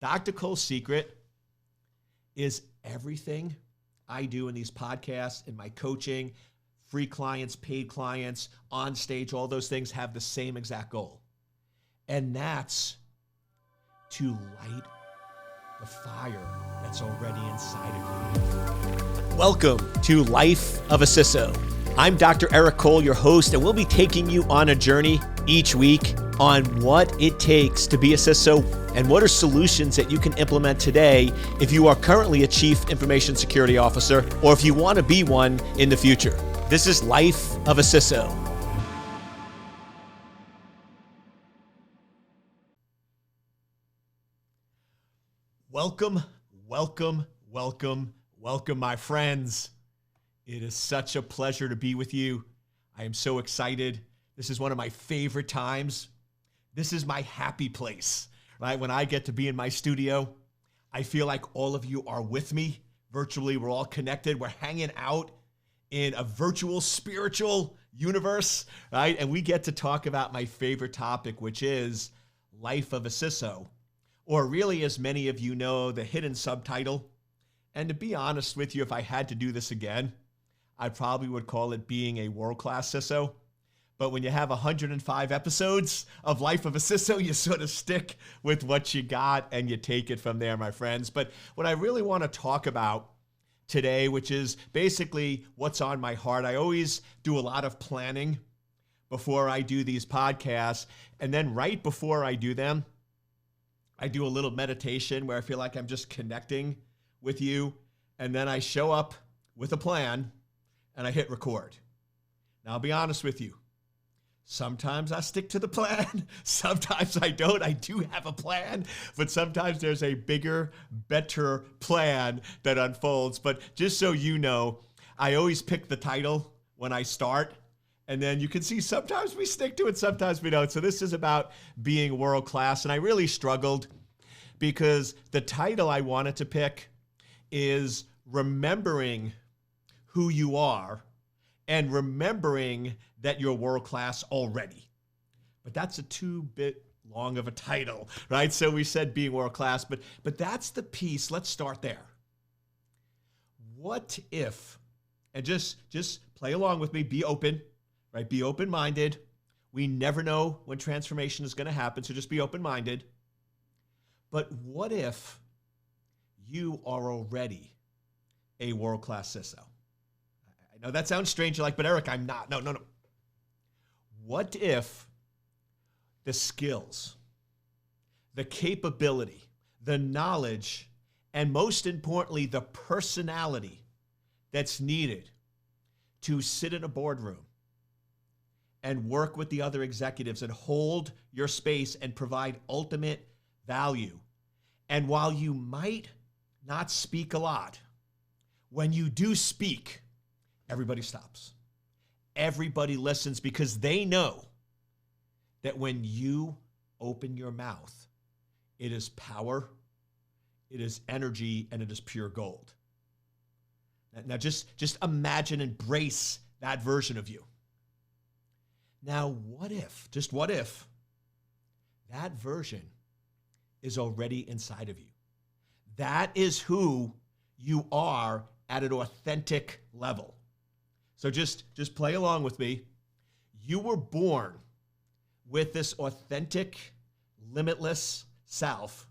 Dr. Cole's secret is everything I do in these podcasts, in my coaching, free clients, paid clients, on stage, all those things have the same exact goal. And that's to light the fire that's already inside of you. Welcome to Life of a CISO. I'm Dr. Eric Cole, your host, and we'll be taking you on a journey each week on what it takes to be a CISO and what are solutions that you can implement today if you are currently a Chief Information Security Officer or if you want to be one in the future. This is Life of a CISO. Welcome, welcome, welcome, welcome, my friends. It is such a pleasure to be with you. I am so excited. This is one of my favorite times. This is my happy place, right? When I get to be in my studio, I feel like all of you are with me virtually. We're all connected. We're hanging out in a virtual spiritual universe, right? And we get to talk about my favorite topic, which is Life of a CISO, or really, as many of you know, the hidden subtitle. And to be honest with you, if I had to do this again, I probably would call it being a world-class CISO. But when you have 105 episodes of Life of a CISO, you sort of stick with what you got and you take it from there, my friends. But what I really want to talk about today, which is basically what's on my heart. I always do a lot of planning before I do these podcasts. And then right before I do them, I do a little meditation where I feel like I'm just connecting with you. And then I show up with a plan and I hit record. Now, I'll be honest with you. Sometimes I stick to the plan. Sometimes I don't. I do have a plan, but sometimes there's a bigger, better plan that unfolds. But just so you know, I always pick the title when I start. And then you can see sometimes we stick to it, sometimes we don't. So this is about being world class. And I really struggled because the title I wanted to pick is Remembering Who You Are and Remembering that you're world class already. But that's a too-bit long of a title, right? So we said being world class, but that's the piece. Let's start there. What if, and just play along with me, be open, right? Be open-minded. We never know when transformation is going to happen, so just be open-minded. But what if you are already a world-class CISO? I know that sounds strange. You're like, but Eric, I'm not. No. What if the skills, the capability, the knowledge, and most importantly, the personality that's needed to sit in a boardroom and work with the other executives and hold your space and provide ultimate value? And while you might not speak a lot, when you do speak, everybody stops. Everybody listens because they know that when you open your mouth, it is power, it is energy, and it is pure gold. Now just imagine, embrace that version of you. Now, what if that version is already inside of you? That is who you are at an authentic level. So just play along with me. You were born with this authentic, limitless self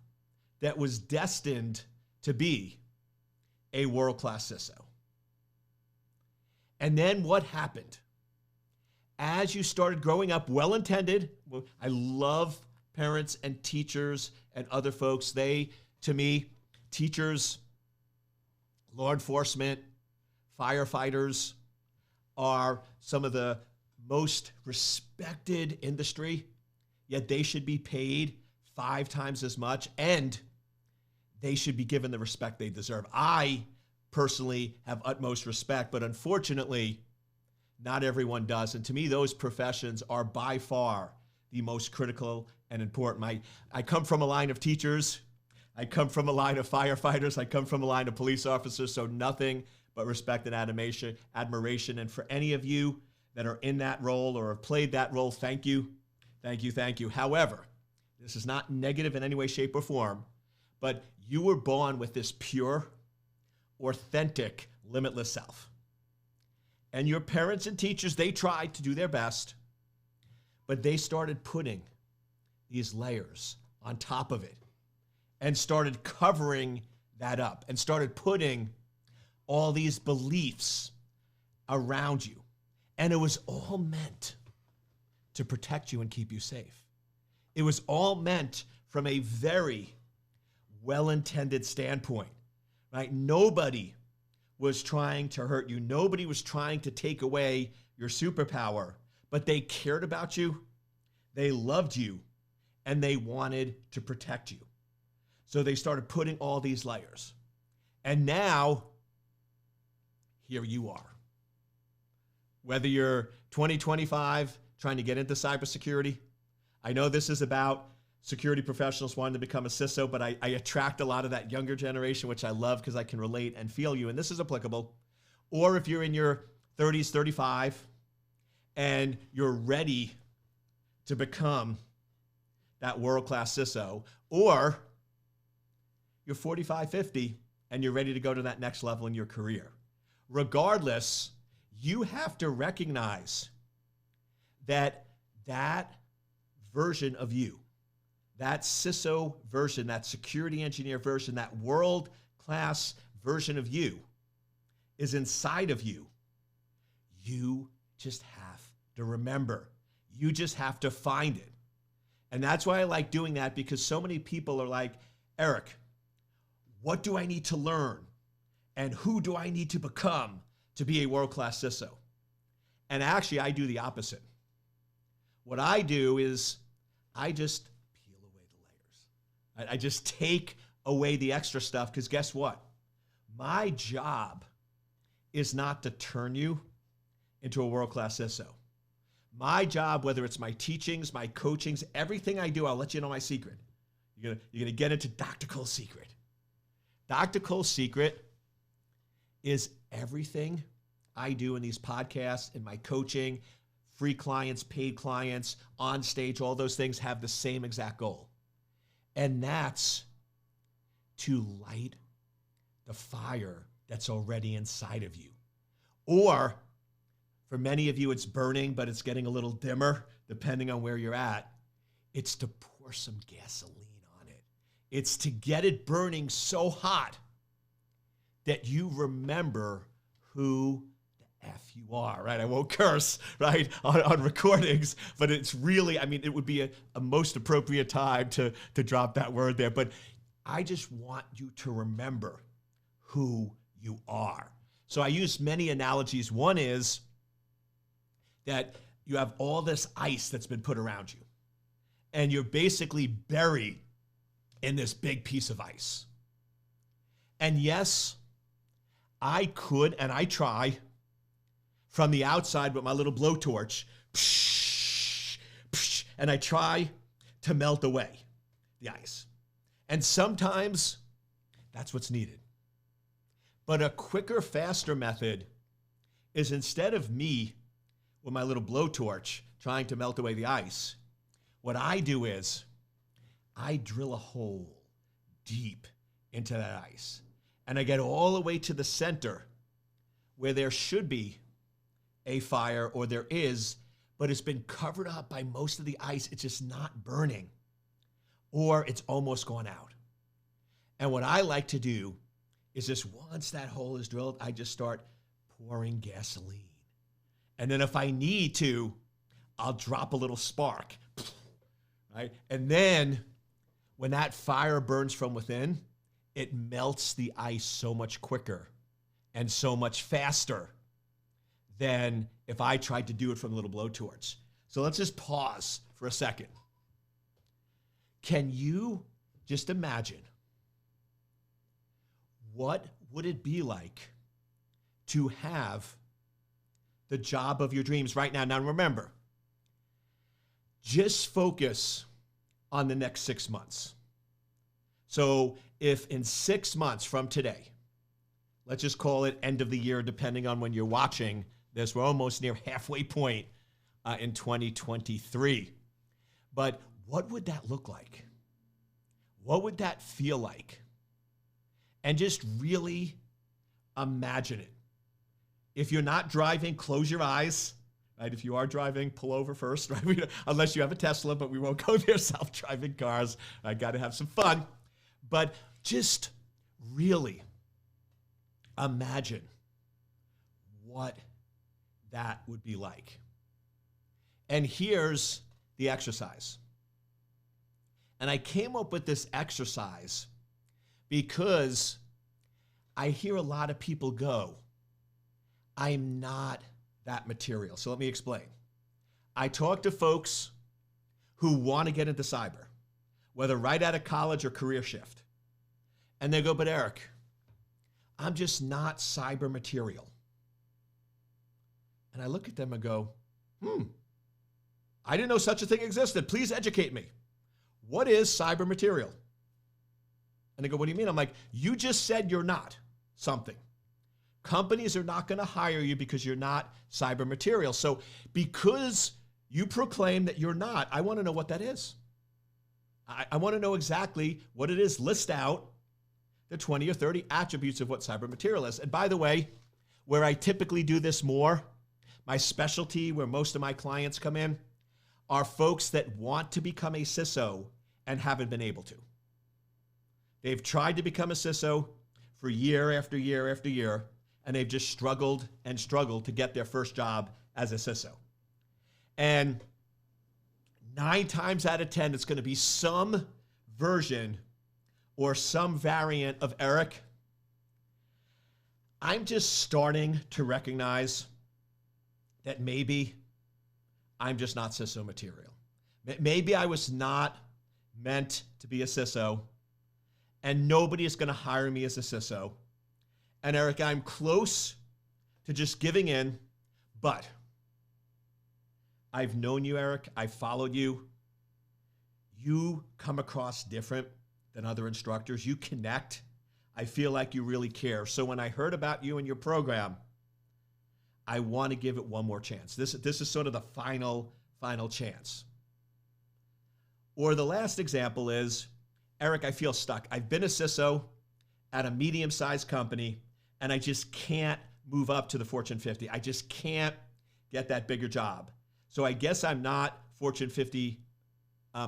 that was destined to be a world-class CISO. And then what happened? As you started growing up, well-intended, I love parents and teachers and other folks. They, to me, teachers, law enforcement, firefighters, are some of the most respected industry, yet they should be paid 5 times as much, and they should be given the respect they deserve. I personally have utmost respect, but unfortunately, not everyone does. And to me, those professions are by far the most critical and important. I come from a line of teachers. I come from a line of firefighters. I come from a line of police officers, so nothing but respect and admiration. And for any of you that are in that role or have played that role, thank you. However, this is not negative in any way, shape, or form, but you were born with this pure, authentic, limitless self. And your parents and teachers, they tried to do their best, but they started putting these layers on top of it and started covering that up and started putting all these beliefs around you. And it was all meant to protect you and keep you safe. It was all meant from a very well-intended standpoint, right? Nobody was trying to hurt you. Nobody was trying to take away your superpower, but they cared about you, they loved you, and they wanted to protect you. So they started putting all these layers. And now, here you are. Whether you're 20, 25, trying to get into cybersecurity, I know this is about security professionals wanting to become a CISO, but I attract a lot of that younger generation, which I love because I can relate and feel you, and this is applicable. Or if you're in your 30s, 35, and you're ready to become that world-class CISO, or you're 45, 50, and you're ready to go to that next level in your career. Regardless, you have to recognize that that version of you, that CISO version, that security engineer version, that world-class version of you is inside of you. You just have to remember. You just have to find it. And that's why I like doing that, because so many people are like, Eric, what do I need to learn? And who do I need to become to be a world-class CISO? And actually, I do the opposite. What I do is I just peel away the layers. I just take away the extra stuff, because guess what? My job is not to turn you into a world-class CISO. My job, whether it's my teachings, my coachings, everything I do, I'll let you know my secret. You're gonna get into Dr. Cole's secret. Dr. Cole's secret is everything I do in these podcasts, in my coaching, free clients, paid clients, on stage, all those things have the same exact goal. And that's to light the fire that's already inside of you. Or for many of you, it's burning, but it's getting a little dimmer, depending on where you're at. It's to pour some gasoline on it. It's to get it burning so hot that you remember who the F you are, right? I won't curse, right, on recordings, but it's really, I mean, it would be a most appropriate time to drop that word there. But I just want you to remember who you are. So I use many analogies. One is that you have all this ice that's been put around you, and you're basically buried in this big piece of ice. And yes, I could, and I try, from the outside with my little blowtorch, and I try to melt away the ice. And sometimes that's what's needed. But a quicker, faster method is, instead of me with my little blowtorch trying to melt away the ice, what I do is I drill a hole deep into that ice. And I get all the way to the center where there should be a fire, or there is, but it's been covered up by most of the ice. It's just not burning, or it's almost gone out. And what I like to do is, just once that hole is drilled, I just start pouring gasoline. And then if I need to, I'll drop a little spark, right? And then when that fire burns from within, it melts the ice so much quicker and so much faster than if I tried to do it from a little blowtorch. So let's just pause for a second. Can you just imagine, what would it be like to have the job of your dreams right now? Now remember, just focus on the next 6 months. So if in 6 months from today, let's just call it end of the year, depending on when you're watching this, we're almost near halfway point in 2023. But what would that look like? What would that feel like? And just really imagine it. If you're not driving, close your eyes. Right? If you are driving, pull over first, right? Unless you have a Tesla, but we won't go there, self-driving cars. I got to have some fun. But just really imagine what that would be like. And here's the exercise. And I came up with this exercise because I hear a lot of people go, I'm not that material. So let me explain. I talk to folks who want to get into cyber, whether right out of college or career shift. And they go, but Eric, I'm just not cyber material. And I look at them and go, I didn't know such a thing existed. Please educate me. What is cyber material? And they go, what do you mean? I'm like, you just said you're not something. Companies are not going to hire you because you're not cyber material. So because you proclaim that you're not, I want to know what that is. I want to know exactly what it is. List out the 20 or 30 attributes of what cyber material is. And by the way, where I typically do this more, my specialty, where most of my clients come in, are folks that want to become a CISO and haven't been able to. They've tried to become a CISO for year after year after year, and they've just struggled and struggled to get their first job as a CISO. And 9 times out of 10, it's going to be some version or some variant of, Eric, I'm just starting to recognize that maybe I'm just not CISO material. Maybe I was not meant to be a CISO, and nobody is going to hire me as a CISO. And Eric, I'm close to just giving in, but I've known you, Eric. I've followed you. You come across different than other instructors. You connect. I feel like you really care. So when I heard about you and your program, I want to give it one more chance. This is sort of the final chance. Or the last example is, Eric, I feel stuck. I've been a CISO at a medium-sized company, and I just can't move up to the Fortune 50. I just can't get that bigger job. So I guess I'm not Fortune 50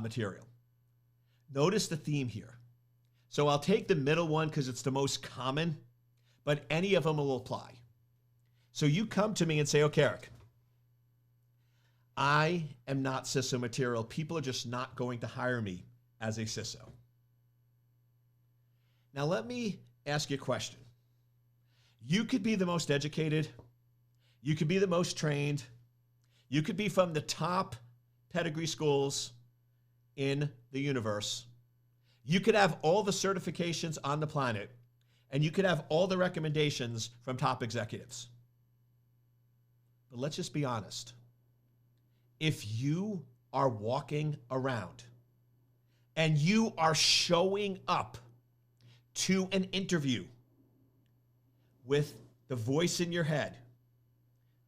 material. Notice the theme here. So I'll take the middle one because it's the most common, but any of them will apply. So you come to me and say, okay, Eric, I am not CISO material. People are just not going to hire me as a CISO. Now let me ask you a question. You could be the most educated. You could be the most trained. You could be from the top pedigree schools in the universe. You could have all the certifications on the planet, and you could have all the recommendations from top executives. But let's just be honest. If you are walking around and you are showing up to an interview with the voice in your head,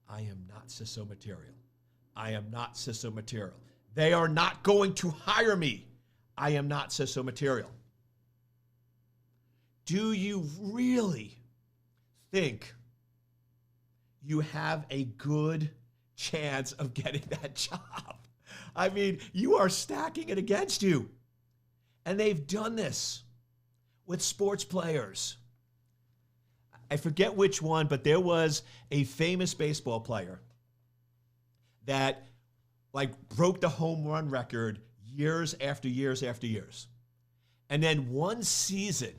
I am not CISO material. I am not CISO material. They are not going to hire me. I am not CISO material. Do you really think you have a good chance of getting that job? I mean, you are stacking it against you. And they've done this with sports players. I forget which one, but there was a famous baseball player that broke the home run record years after years after years. And then one season,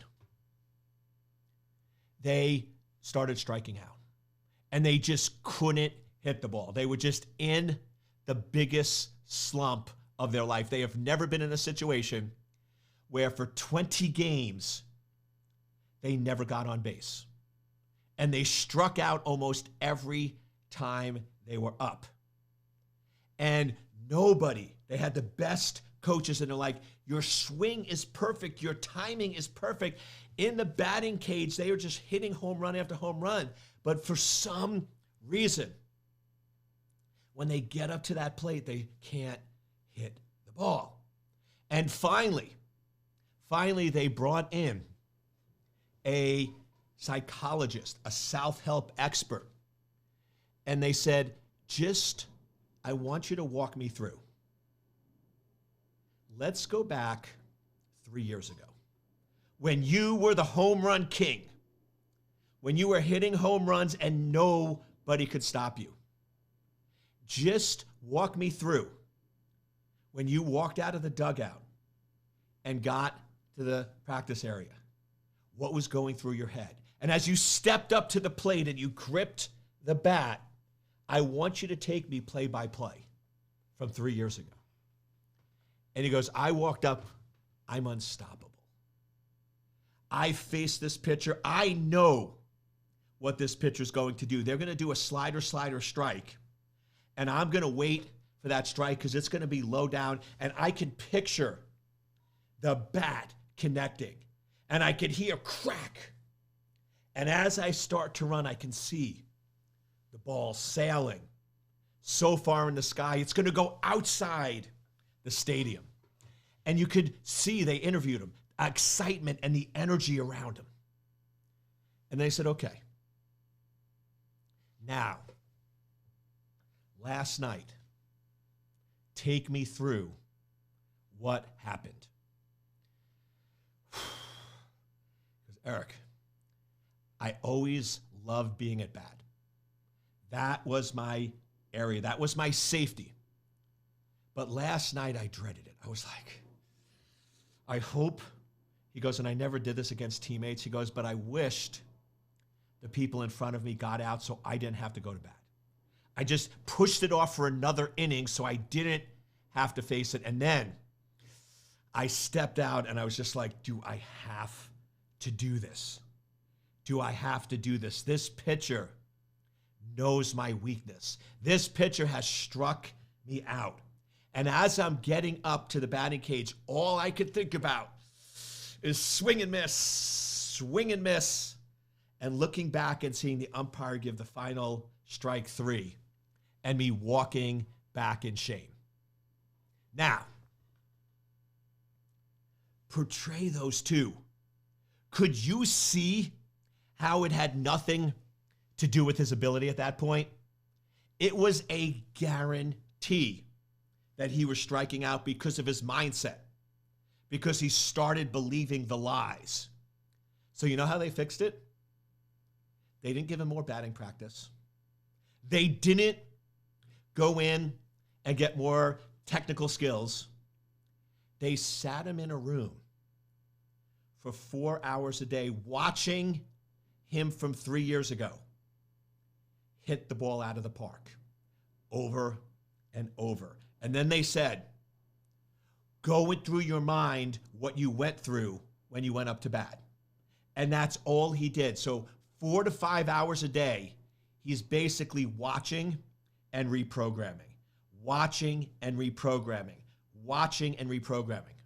they started striking out. And they just couldn't hit the ball. They were just in the biggest slump of their life. They have never been in a situation where for 20 games, they never got on base. And they struck out almost every time they were up. And they had the best coaches, and they're like, your swing is perfect, your timing is perfect. In the batting cage, they are just hitting home run after home run. But for some reason, when they get up to that plate, they can't hit the ball. And finally, finally they brought in a psychologist, a self-help expert. And they said, I want you to walk me through. Let's go back 3 years ago when you were the home run king, when you were hitting home runs and nobody could stop you. Just walk me through when you walked out of the dugout and got to the practice area. What was going through your head? And as you stepped up to the plate and you gripped the bat, I want you to take me play by play from 3 years ago. And he goes, I walked up, I'm unstoppable. I faced this pitcher. I know what this pitcher's going to do. They're going to do a slider, strike. And I'm going to wait for that strike because it's going to be low down. And I can picture the bat connecting. And I can hear crack. And as I start to run, I can see the ball sailing so far in the sky, it's going to go outside the stadium. And you could see, they interviewed him, excitement and the energy around him. And they said, okay, now, last night, take me through what happened. Because Eric, I always loved being at bat. That was my area. That was my safety. But last night I dreaded it. I was like, I hope, he goes, and I never did this against teammates. He goes, but I wished the people in front of me got out so I didn't have to go to bat. I just pushed it off for another inning so I didn't have to face it. And then I stepped out and I was just like, do I have to do this? Do I have to do this? This pitcher knows my weakness. This pitcher has struck me out. And as I'm getting up to the batting cage, all I could think about is swing and miss, and looking back and seeing the umpire give the final strike 3 and me walking back in shame. Now, portray those two. Could you see how it had nothing to do with his ability at that point? It was a guarantee that he was striking out because of his mindset, because he started believing the lies. So you know how they fixed it? They didn't give him more batting practice. They didn't go in and get more technical skills. They sat him in a room for 4 hours a day watching him from 3 years ago hit the ball out of the park over and over. And then they said, go through your mind what you went through when you went up to bat. And that's all he did. So 4 to 5 hours a day, he's basically watching and reprogramming, watching and reprogramming, watching and reprogramming.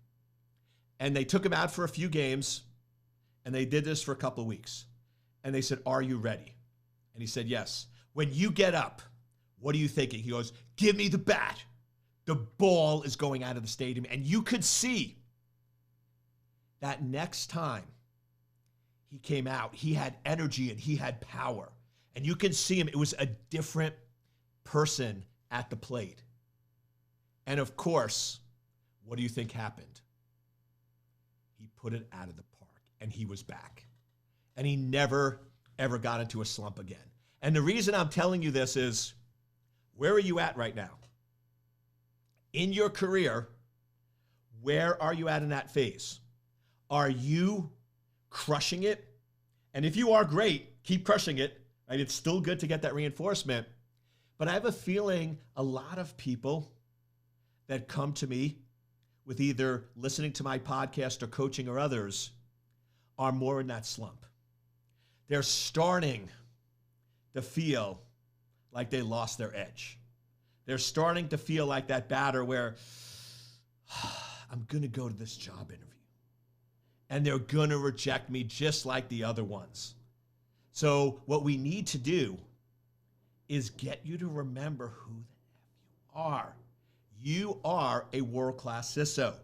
And they took him out for a few games, and they did this for a couple of weeks. And they said, are you ready? And he said, yes. When you get up, what are you thinking? He goes, give me the bat. The ball is going out of the stadium. And you could see that next time he came out, he had energy and he had power. And you can see him. It was a different person at the plate. And of course, what do you think happened? He put it out of the park and he was back. And he never, ever got into a slump again. And the reason I'm telling you this is, where are you at right now? In your career, where are you at in that phase? Are you crushing it? And if you are, great, keep crushing it. Right? It's still good to get that reinforcement. But I have a feeling a lot of people that come to me with either listening to my podcast or coaching or others are more in that slump. They're starting to feel like they lost their edge. They're starting to feel like that batter where I'm going to go to this job interview and they're going to reject me just like the other ones. So what we need to do is get you to remember who the F you are. You are a world-class CISO.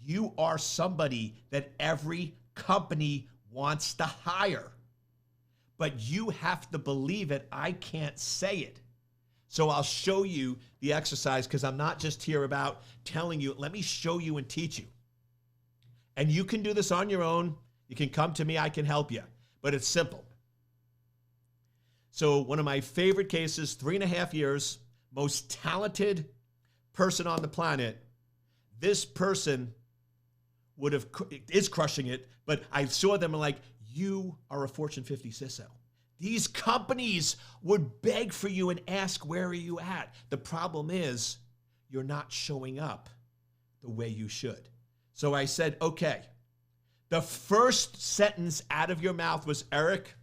You are somebody that every company wants to hire. But you have to believe it. I can't say it. So I'll show you the exercise because I'm not just here about telling you. Let me show you and teach you. And you can do this on your own. You can come to me. I can help you. But it's simple. So one of my favorite cases, 3.5 years, most talented person on the planet. This person is crushing it, but I saw them and like, you are a Fortune 50 CISO. These companies would beg for you and ask, where are you at? The problem is you're not showing up the way you should. So I said, okay, the first sentence out of your mouth was, Eric,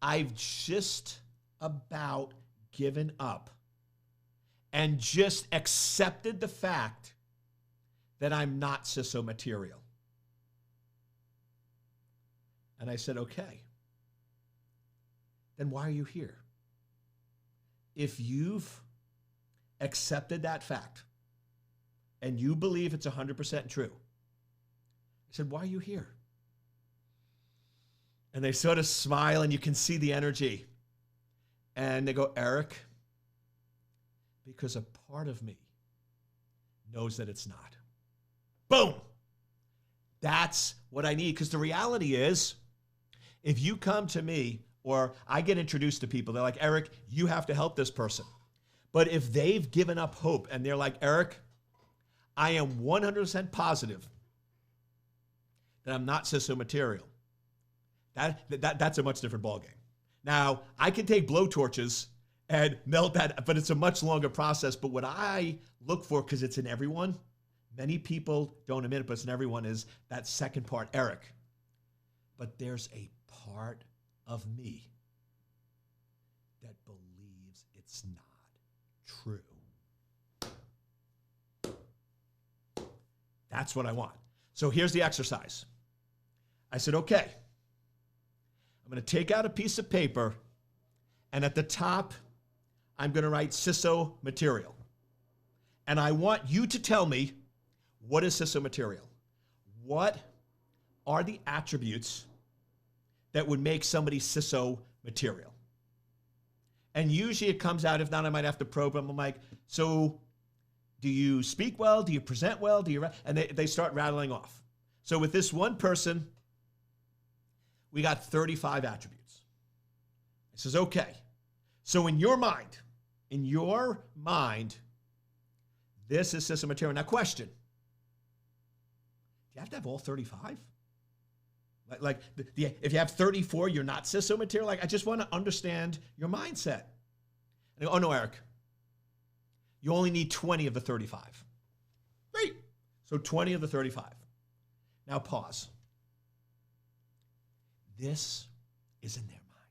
I've just about given up and just accepted the fact that I'm not CISO material. And I said, okay, then why are you here? If you've accepted that fact and you believe it's 100% true, I said, why are you here? And they sort of smile and you can see the energy. And they go, Eric, because a part of me knows that it's not. Boom. That's what I need. Because the reality is, if you come to me or I get introduced to people, they're like, Eric, you have to help this person. But if they've given up hope and they're like, Eric, I am 100% positive that I'm not CISO material, that's a much different ballgame. Now, I can take blowtorches and melt that, but it's a much longer process. But what I look for, because it's in everyone, many people don't admit it, but it's in everyone, is that second part, Eric. But there's a part of me that believes it's not true. That's what I want. So here's the exercise. I said, okay, I'm going to take out a piece of paper, and at the top, I'm going to write CISO material. And I want you to tell me, what is CISO material? What are the attributes that would make somebody CISO material? And usually it comes out. If not, I might have to probe them. I'm like, so do you speak well? Do you present well? Do you? And they start rattling off. So with this one person, we got 35 attributes. It says, okay. So in your mind, this is CISO material. Now question, do you have to have all 35? If you have 34, you're not CISO material? Like, I just want to understand your mindset. And I go, oh no, Eric, you only need 20 of the 35. Great. So 20 of the 35. Now pause. This is in their mind.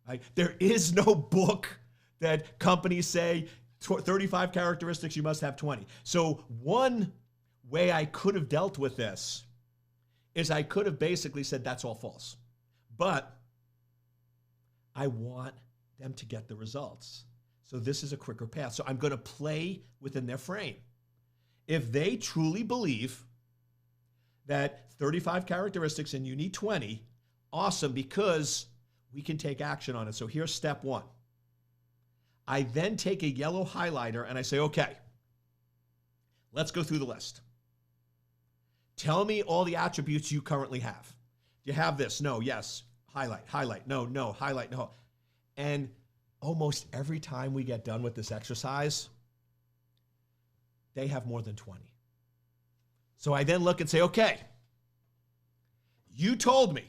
Right? There is no book that companies say 35 characteristics, you must have 20. So one way I could have dealt with this is I could have basically said that's all false. But I want them to get the results. So this is a quicker path. So I'm going to play within their frame. If they truly believe that 35 characteristics and you need 20, awesome, because we can take action on it. So here's step one. I then take a yellow highlighter and I say, okay, let's go through the list. Tell me all the attributes you currently have. Do you have this? No, yes. Highlight, highlight, no, no, highlight, no. And almost every time we get done with this exercise, they have more than 20. So I then look and say, okay, you told me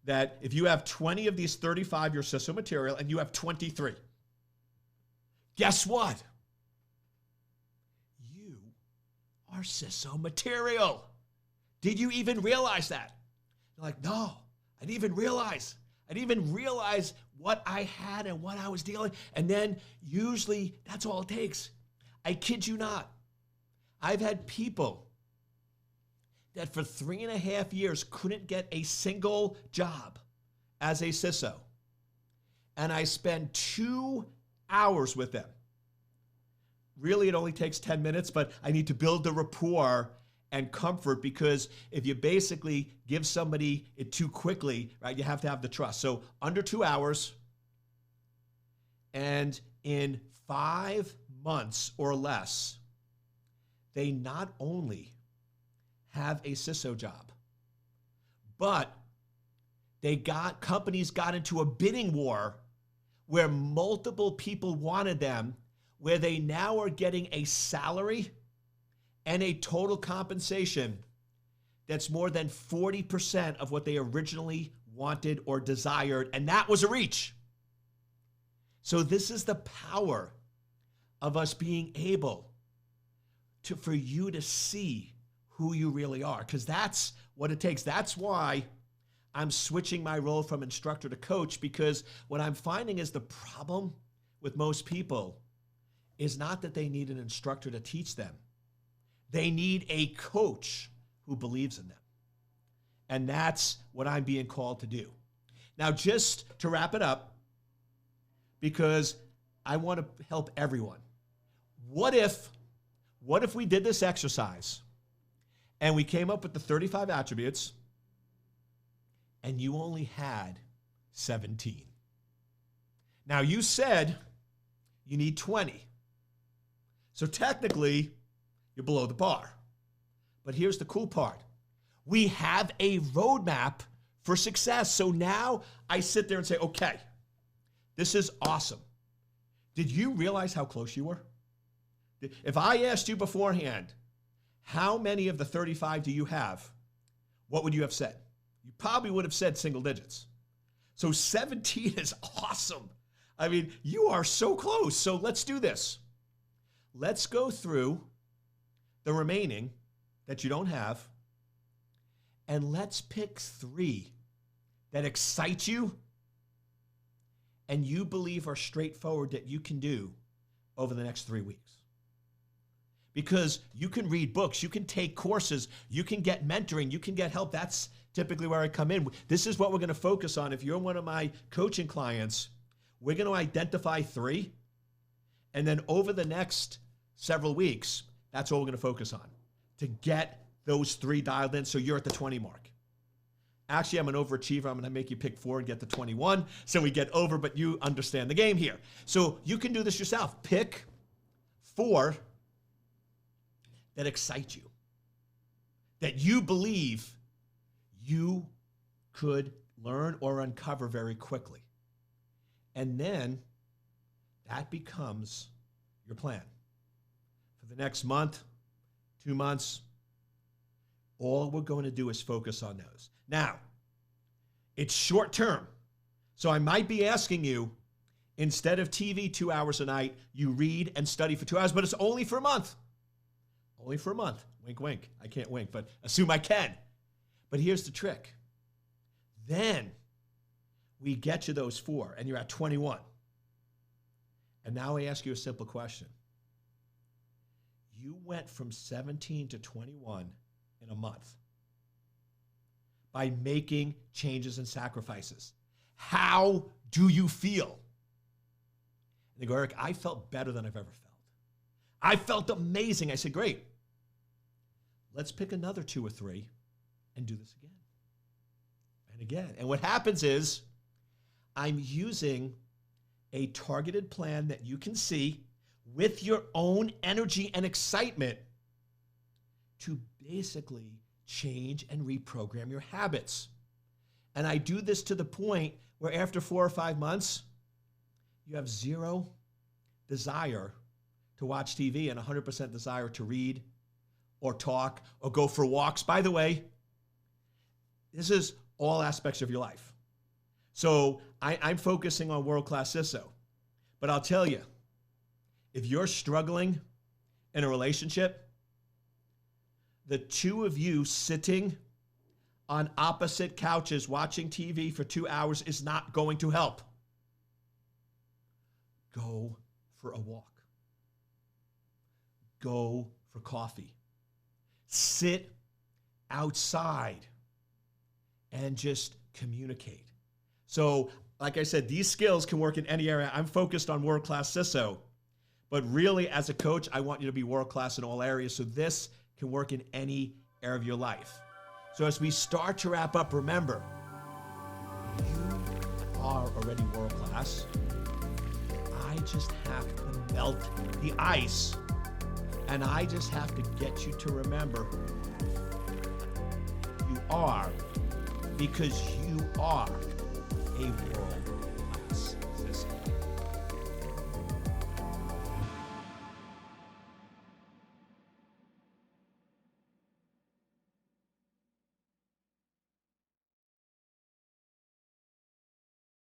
that if you have 20 of these 35, you're CISO material, and you have 23. Guess what? You are CISO material. Did you even realize that? They're like, no, I didn't even realize. I didn't even realize what I had and what I was dealing. And then usually that's all it takes. I kid you not. I've had people that for 3.5 years couldn't get a single job as a CISO. And I spend 2 hours with them. really it only takes 10 minutes, but I need to build the rapport and comfort, because if you basically give somebody it too quickly, right, you have to have the trust. So under 2 hours, and in 5 months or less, they not only have a CISO job, but companies got into a bidding war where multiple people wanted them, where they now are getting a salary and a total compensation that's more than 40% of what they originally wanted or desired, and that was a reach. So this is the power of us being able for you to see who you really are, because that's what it takes. That's why I'm switching my role from instructor to coach, because what I'm finding is the problem with most people is not that they need an instructor to teach them. They need a coach who believes in them. And that's what I'm being called to do. Now, just to wrap it up, because I want to help everyone. What if we did this exercise and we came up with the 35 attributes and you only had 17? Now, you said you need 20. So technically, you're below the bar. But here's the cool part. We have a roadmap for success. So now I sit there and say, okay, this is awesome. Did you realize how close you were? If I asked you beforehand, how many of the 35 do you have? What would you have said? You probably would have said single digits. So 17 is awesome. I mean, you are so close. So let's do this. Let's go through the remaining that you don't have, and let's pick 3 that excite you and you believe are straightforward that you can do over the next 3 weeks. Because you can read books, you can take courses, you can get mentoring, you can get help. That's typically where I come in. This is what we're going to focus on. If you're one of my coaching clients, we're going to identify 3, and then over the next several weeks, that's what we're going to focus on, to get those 3 dialed in so you're at the 20 mark. Actually, I'm an overachiever. I'm going to make you pick 4 and get to 21. So we get over, but you understand the game here. So you can do this yourself. Pick 4 that excite you, that you believe you could learn or uncover very quickly. And then that becomes your plan. For the next month, 2 months, all we're going to do is focus on those. Now, it's short term. So I might be asking you, instead of TV 2 hours a night, you read and study for 2 hours, but it's only for a month. Only for a month. Wink, wink. I can't wink, but assume I can. But here's the trick. Then we get you those 4, and you're at 21. And now I ask you a simple question. You went from 17 to 21 in a month by making changes and sacrifices. How do you feel? And they go, Eric, I felt better than I've ever felt. I felt amazing. I said, great. Let's pick another 2 or 3 and do this again and again. And what happens is I'm using a targeted plan that you can see with your own energy and excitement to basically change and reprogram your habits. And I do this to the point where after 4 or 5 months, you have 0 desire to watch TV and 100% desire to read or talk or go for walks. By the way, this is all aspects of your life. So I'm focusing on World-Class CISO. But I'll tell you, if you're struggling in a relationship, the 2 of you sitting on opposite couches watching TV for 2 hours is not going to help. Go for a walk. Go for coffee. Sit outside and just communicate. So, like I said, these skills can work in any area. I'm focused on World-Class CISO. But really, as a coach, I want you to be world-class in all areas, so this can work in any area of your life. So as we start to wrap up, remember, you are already world-class. I just have to melt the ice, and I just have to get you to remember you are, because you are a world